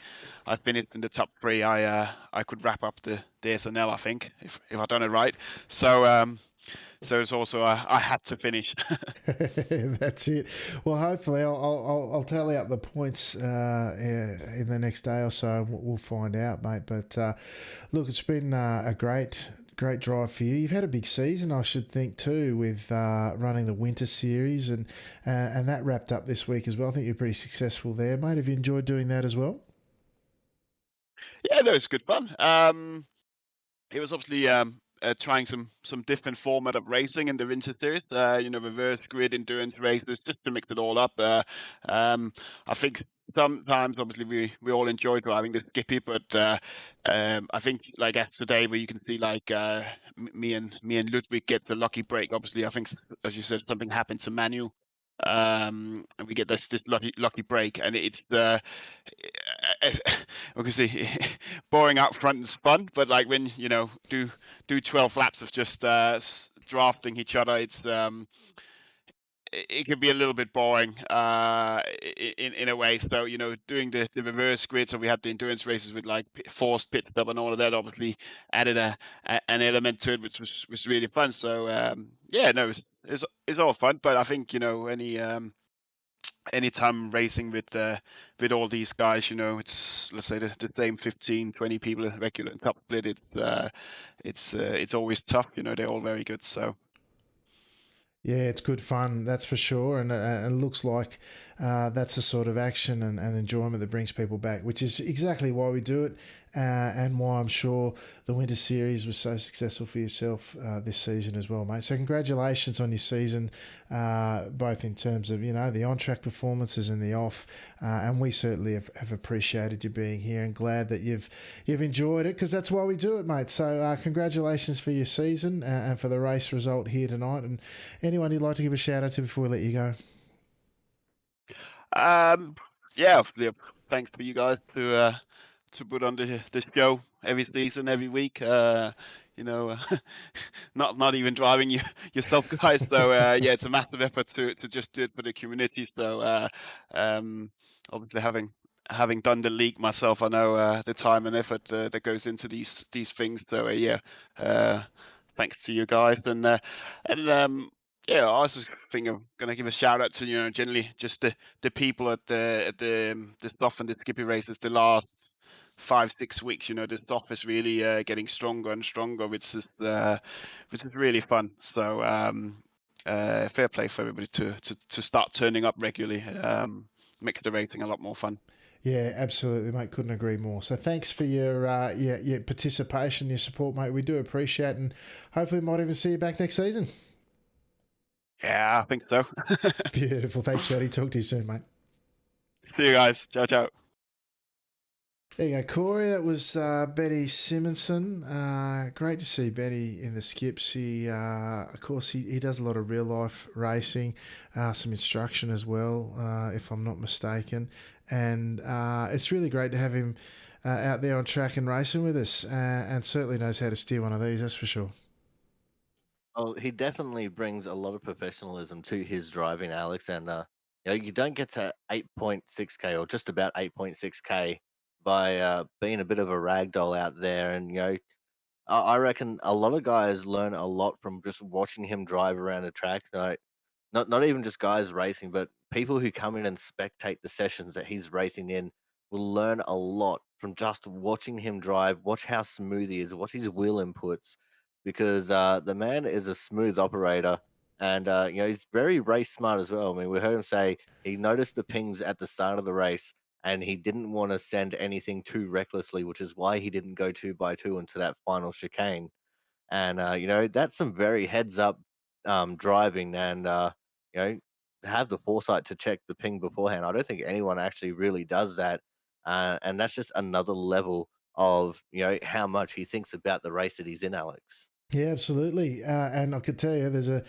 Speaker 5: finished in the top 3, I could wrap up the SNL, I think, if I done it right. So so it's also I had to finish.
Speaker 1: That's it. Well, hopefully I'll tally up the points in the next day or so. We'll find out, mate. But look, it's been a great drive for you. You've had a big season, I should think, too, with running the Winter Series, and that wrapped up this week as well. I think you're pretty successful there, mate. Have you enjoyed doing that as well?
Speaker 5: Yeah, no, it's good fun. It was obviously trying some different format of racing in the Winter Series. Reverse grid endurance races, just to mix it all up. I think sometimes, obviously, we all enjoy driving the Skippy, but I think like yesterday, where you can see like me and Ludwig get the lucky break. Obviously, I think, as you said, something happened to Manu. And we get this lucky break, and it's we can see boring out front is fun, but like when do 12 laps of just drafting each other, it can be a little bit boring in a way. So doing the reverse grid, so we had the endurance races with like forced pit stop and all of that, obviously added an element to it, which was really fun. So it's all fun, but I think any anytime racing with all these guys, it's, let's say, the same 15, 20 people regular and top split. It's always tough. They're all very good. So
Speaker 1: Yeah, it's good fun, that's for sure, and it looks like that's the sort of action and enjoyment that brings people back, which is exactly why we do it, and why I'm sure the Winter Series was so successful for yourself this season as well, mate. So congratulations on your season, both in terms of the on-track performances and the off, and we certainly have appreciated you being here and glad that you've enjoyed it, because that's why we do it, mate. So congratulations for your season and for the race result here tonight. And anyone you'd like to give a shout out to before we let you go?
Speaker 5: yeah, thanks for you guys to put on the show every season, every week. Not even driving yourself, guys. So yeah, it's a massive effort to just do it for the community. So obviously having done the league myself, I know the time and effort that goes into these things. So yeah, thanks to you guys, and yeah, I was just think I'm gonna give a shout out to generally just the people at the stuff and the Skippy races the last 5-6 weeks. The stuff is really getting stronger and stronger, which is really fun. So fair play for everybody to start turning up regularly. Makes the racing a lot more fun.
Speaker 1: Yeah, absolutely, mate. Couldn't agree more. So thanks for your participation, your support, mate. We do appreciate it, and hopefully might even see you back next season.
Speaker 5: Yeah, I think so.
Speaker 1: Beautiful. Thanks, Betty. Talk to you soon, mate.
Speaker 5: See you guys. Ciao, ciao.
Speaker 1: There you go, Corey. That was Betty Simonson. Great to see Betty in the skips. He, of course, he does a lot of real life racing, some instruction as well, if I'm not mistaken. And it's really great to have him out there on track and racing with us, and certainly knows how to steer one of these, that's for sure.
Speaker 2: Oh, he definitely brings a lot of professionalism to his driving, Alex. And you don't get to 8.6k or just about 8.6k by being a bit of a ragdoll out there. And I reckon a lot of guys learn a lot from just watching him drive around a track. Not even just guys racing, but people who come in and spectate the sessions that he's racing in will learn a lot from just watching him drive. Watch how smooth he is. Watch his wheel inputs, because the man is a smooth operator, and he's very race smart as well. I mean, we heard him say he noticed the pings at the start of the race, and he didn't want to send anything too recklessly, which is why he didn't go 2x2 into that final chicane. And that's some very heads up driving, and you know have the foresight to check the ping beforehand. I don't think anyone actually really does that, and that's just another level of how much he thinks about the race that he's in, Alex.
Speaker 1: Yeah, absolutely. And I could tell you, there's a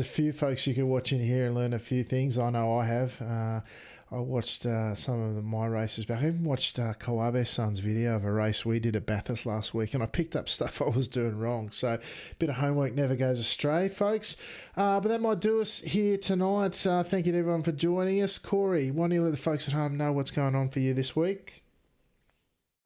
Speaker 1: few folks you can watch in here and learn a few things. I know I have. I watched some of my races back. I even watched Kawabe-san's video of a race we did at Bathurst last week, and I picked up stuff I was doing wrong. So a bit of homework never goes astray, folks. But that might do us here tonight. Thank you to everyone for joining us. Corey, why don't you let the folks at home know what's going on for you this week?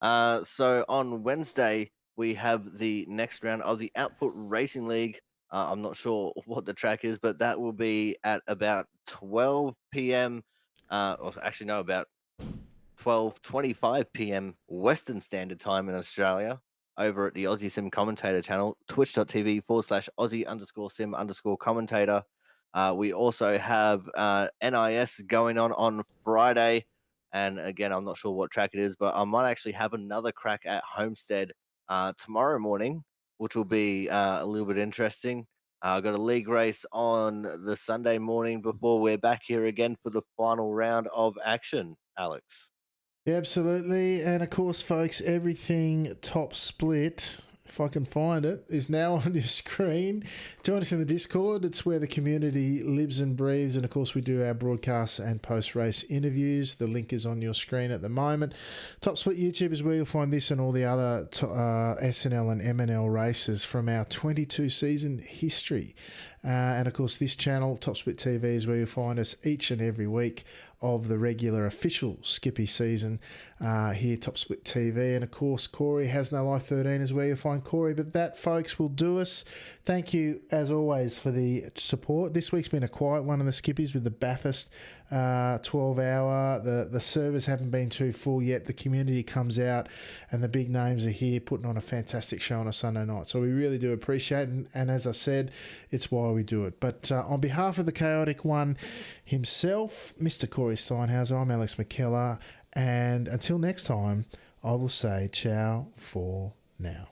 Speaker 2: So on Wednesday, we have the next round of the Output Racing League. I'm not sure what the track is, but that will be at about 12 p.m. Or actually, no, about 12:25 p.m. Western Standard Time in Australia, over at the Aussie Sim Commentator channel, twitch.tv/Aussie_Sim_commentator. We also have NIS going on Friday. And again, I'm not sure what track it is, but I might actually have another crack at Homestead tomorrow morning, which will be a little bit interesting. I've got a league race on the Sunday morning before we're back here again for the final round of action, Alex.
Speaker 1: Yeah, absolutely. And of course, folks, everything top split, if I can find it, is now on your screen. Join us in the Discord. It's where the community lives and breathes. And of course, we do our broadcasts and post-race interviews. The link is on your screen at the moment. Top Split YouTube is where you'll find this and all the other SNL and MNL races from our 22 season history. And of course, this channel, Top Split TV, is where you'll find us each and every week of the regular official Skippy season here, Top Split TV. And of course, Corey Has No Life 13 is where you'll find Corey. But that, folks, will do us. Thank you, as always, for the support. This week's been a quiet one on the Skippies with the Bathurst 12-hour. The servers haven't been too full yet. The community comes out and the big names are here putting on a fantastic show on a Sunday night. So we really do appreciate it. And as I said, it's why we do it. But on behalf of the Chaotic One himself, Mr. Corey Steinhauser, I'm Alex McKellar. And until next time, I will say ciao for now.